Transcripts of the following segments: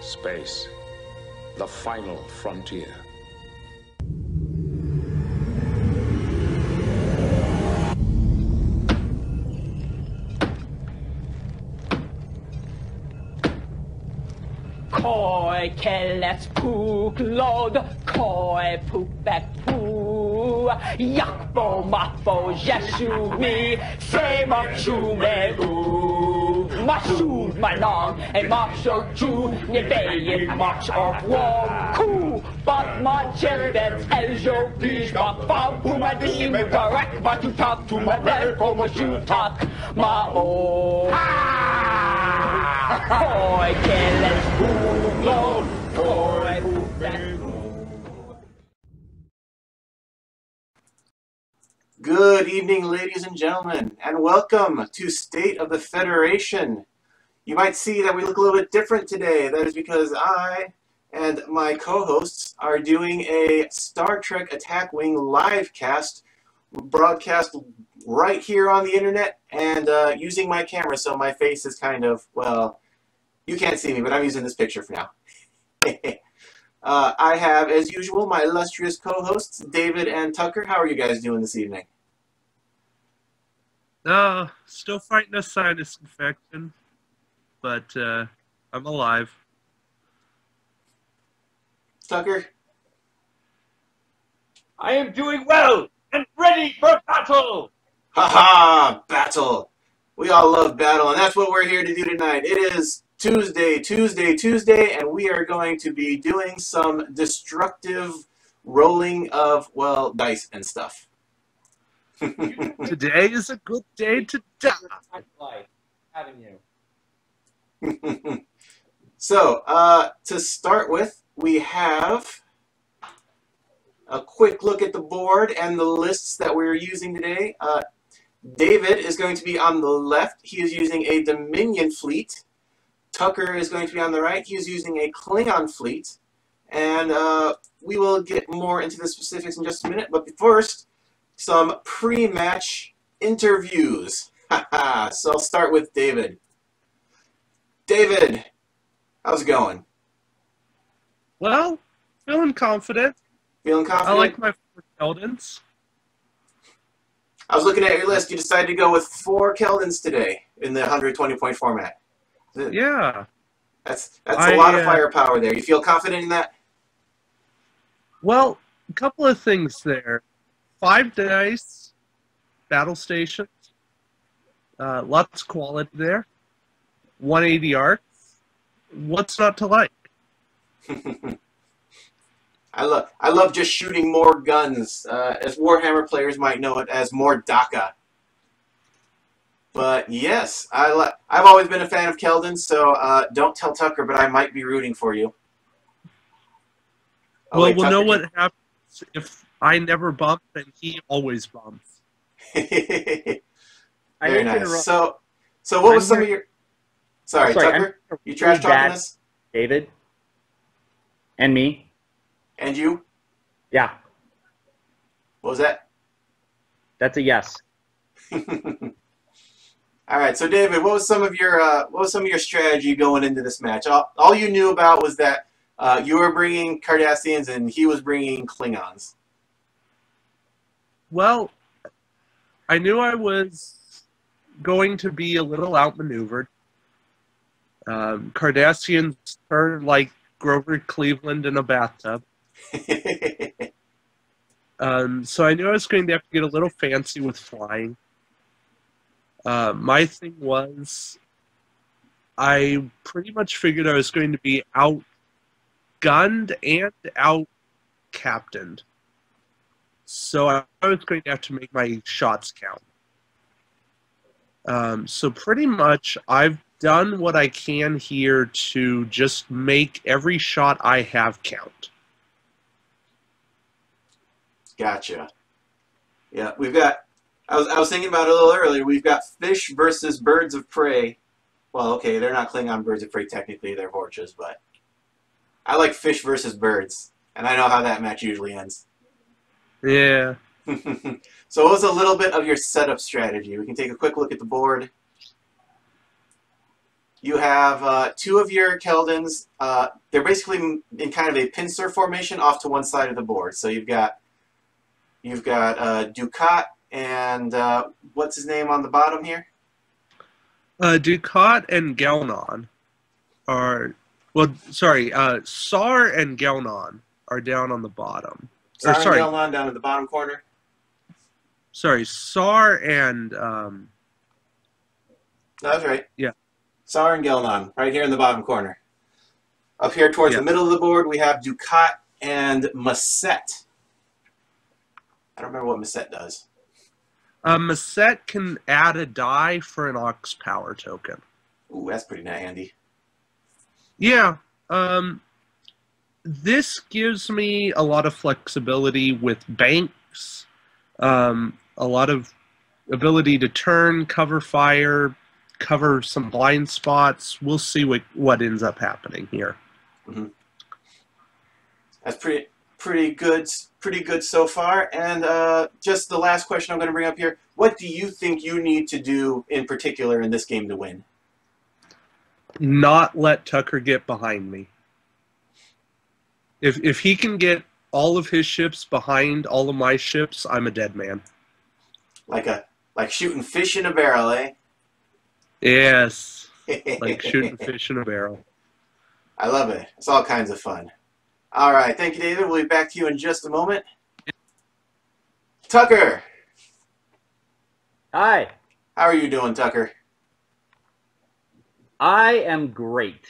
Space, the final frontier. Koi kelles puk lod, koi pupek pu, yakbo mapo jesu mi, se makshu me u, mashu manong, and maksho ju, nebeyin maks of wom ku, but my children eljo bish ma fam, puma di me direct, but you talk to my leg, como you talk, ma o. Koi kelles puk lod, koi pupek pu. Good evening, ladies and gentlemen, and welcome to State of the Federation. You might see that we look a little bit different today. That is because I and my co-hosts are doing a Star Trek Attack Wing livecast, broadcast right here on the internet, and using my camera, so my face is kind of, well, you can't see me, but I'm using this picture for now. I have, as usual, my illustrious co-hosts, David and Tucker. How are you guys doing this evening? Still fighting a sinus infection, but I'm alive. Tucker? I am doing well and ready for battle! Haha, battle! We all love battle, and that's what we're here to do tonight. It is Tuesday, and we are going to be doing some destructive rolling of, well, dice and stuff. Today is a good day to die. Life, having you. So, to start with, we have a quick look at the board and the lists that we're using today. David is going to be on the left. He is using a Dominion fleet. Tucker is going to be on the right. He is using a Klingon fleet. And we will get more into the specifics in just a minute. But first, some pre-match interviews. So I'll start with David. David, how's it going? Well, feeling confident. Feeling confident? I like my 4 Keldons. I was looking at your list. You decided to go with 4 Keldons today in the 120-point format. Yeah. That's a lot of firepower there. You feel confident in that? Well, a couple of things there. 5 dice, battle stations, lots of quality there. 180 arcs. What's not to like? I love just shooting more guns. As Warhammer players might know it as more DACA. But yes, I've always been a fan of Keldon, so don't tell Tucker, but I might be rooting for you. Oh, Well, wait, we'll Tucker, know what happens if I never bump and he always bumps. Very nice. So what was some of your... Sorry, Tucker, you trash talking us? David? And me? And you? Yeah, What was that? that's a yes. All right, so David, what was some of your strategy going into this match? All you knew about was that you were bringing Cardassians and he was bringing Klingons. Well, I knew I was going to be a little outmaneuvered. Cardassians are like Grover Cleveland in a bathtub. So I knew I was going to have to get a little fancy with flying. My thing was, I pretty much figured I was going to be outgunned and out-captained. So I was going to have to make my shots count. So pretty much, I've done what I can here to just make every shot I have count. Gotcha. Yeah, we've got... I was thinking about it a little earlier. We've got fish versus birds of prey. Well, okay, they're not Klingon birds of prey technically. They're Vorches, but I like fish versus birds, and I know how that match usually ends. Yeah. So what was a little bit of your setup strategy? We can take a quick look at the board. You have 2 of your Keldons. They're basically in kind of a pincer formation off to one side of the board. So you've got Ducat and what's his name on the bottom here? Ducat and Gelnon are, well, sorry, Sar and Gelnon are down on the bottom. Sar and Gelnon down in the bottom corner. Sorry, Sar and That's right. Yeah. Sar and Gelnon, right here in the bottom corner. Up here towards the middle of the board, we have Ducat and Masset. I don't remember what Masset does. Masset can add a die for an Aux power token. Ooh, that's pretty handy. Yeah. This gives me a lot of flexibility with banks, a lot of ability to turn, cover fire, cover some blind spots. We'll see what ends up happening here. Mm-hmm. That's pretty good so far. And just the last question I'm going to bring up here: what do you think you need to do in particular in this game to win? Not let Tucker get behind me. If he can get all of his ships behind all of my ships, I'm a dead man. Like shooting fish in a barrel, eh? Yes. Like shooting fish in a barrel. I love it. It's all kinds of fun. All right. Thank you, David. We'll be back to you in just a moment. Tucker. Hi. How are you doing, Tucker? I am great.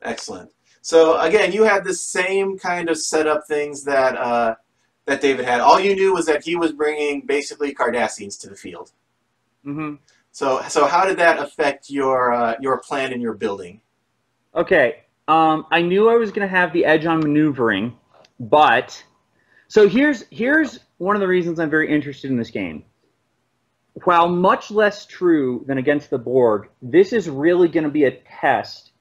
Excellent. So, again, you had the same kind of setup things that that David had. All you knew was that he was bringing basically Cardassians to the field. Mm-hmm. So how did that affect your plan and your building? Okay. I knew I was going to have the edge on maneuvering, but so here's one of the reasons I'm very interested in this game. While much less true than against the Borg, this is really going to be a test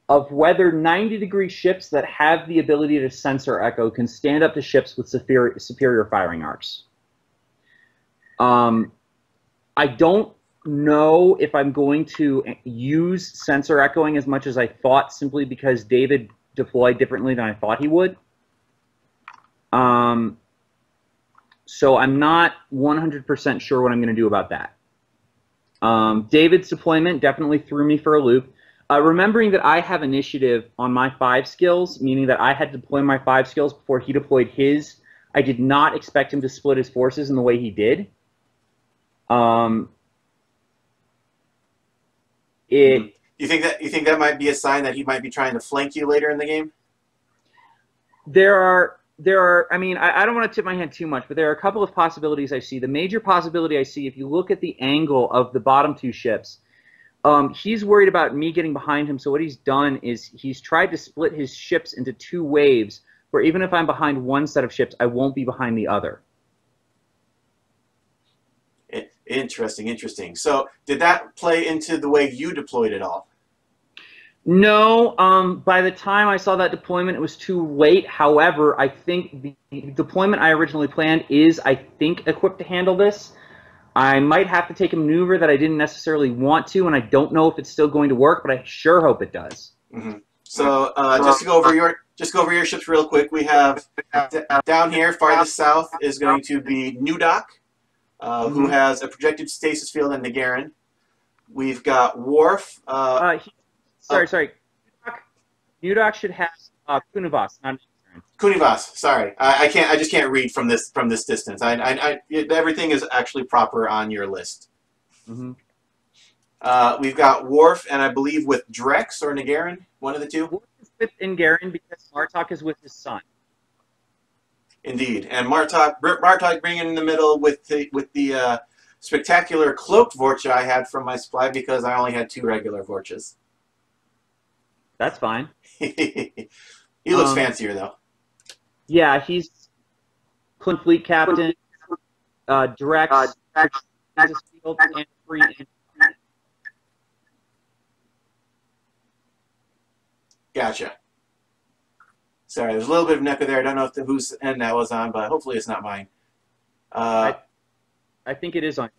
of whether 90-degree ships that have the ability to sensor echo can stand up to ships with superior firing arcs. I don't know if I'm going to use sensor echoing as much as I thought, simply because David deployed differently than I thought he would. So I'm not 100% sure what I'm going to do about that. David's deployment definitely threw me for a loop. Remembering that I have initiative on my 5 skills, meaning that I had to deploy my 5 skills before he deployed his, I did not expect him to split his forces in the way he did. You think that might be a sign that he might be trying to flank you later in the game? There are, I mean, I don't want to tip my hand too much, but there are a couple of possibilities I see. The major possibility I see, if you look at the angle of the bottom 2 ships, he's worried about me getting behind him, so what he's done is he's tried to split his ships into 2 waves, where even if I'm behind one set of ships, I won't be behind the other. Interesting, interesting. So did that play into the way you deployed it all? No, by the time I saw that deployment, it was too late. However, I think the deployment I originally planned is, I think, equipped to handle this. I might have to take a maneuver that I didn't necessarily want to, and I don't know if it's still going to work, but I sure hope it does. Mm-hmm. So just to go over your ships real quick, we have down here, farthest south, is going to be Nudoc, who has a projected stasis field in Nagarin. We've got Worf. Sorry. Nudoc should have Kunivas, not Kunivas. Sorry, I just can't read from this distance. Everything is actually proper on your list. Mm-hmm. We've got Worf, and I believe with Drex or Nagarin, one of the two. Worf is with Nagarin because Martok is with his son. Indeed, and Martok bringing in the middle with the spectacular cloaked Vorcha I had from my supply, because I only had 2 regular Vorchas. That's fine. He looks fancier, though. Yeah, he's Clint Fleet Captain, Drex, Field, and Free. Gotcha. Sorry, there's a little bit of an echo there. I don't know whose end that was on, but hopefully it's not mine. I think it is on.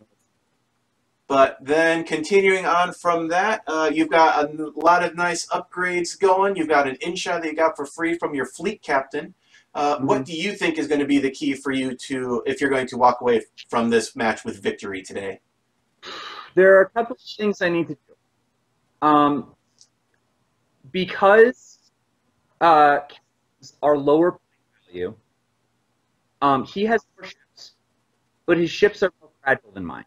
But then continuing on from that, you've got a lot of nice upgrades going. You've got an in-shot that you got for free from your fleet captain. What do you think is going to be the key for you to, if you're going to walk away from this match with victory today? There are a couple of things I need to do. Because are lower value, he has more ships, but his ships are more fragile than mine.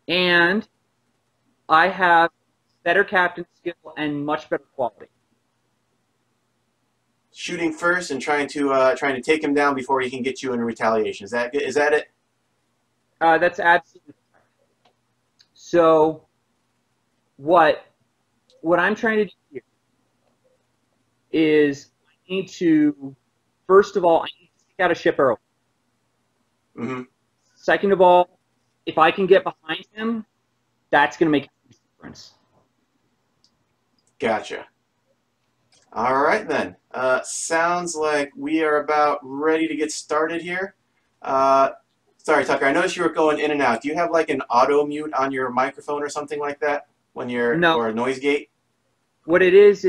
And I have better captain skill and much better quality. Shooting first and trying to take him down before he can get you in retaliation. Is that it? That's absolutely correct. So what I'm trying to do here is I need to, first of all, I need to take out a ship early. Mm-hmm. Second of all, if I can get behind him, that's going to make a huge difference. Gotcha. All right, then. Sounds like we are about ready to get started here. Sorry, Tucker, I noticed you were going in and out. Do you have like an auto mute on your microphone or something like that when you're, no, or a noise gate? What it is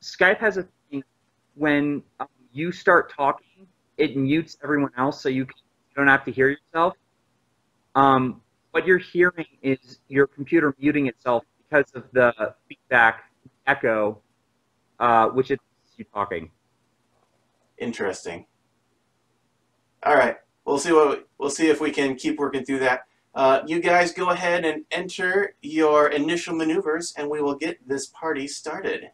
Skype has a thing when you start talking, it mutes everyone else so you don't have to hear yourself. What you're hearing is your computer muting itself because of the feedback echo, which is you talking. Interesting. All right, we'll see if we can keep working through that. You guys go ahead and enter your initial maneuvers, and we will get this party started.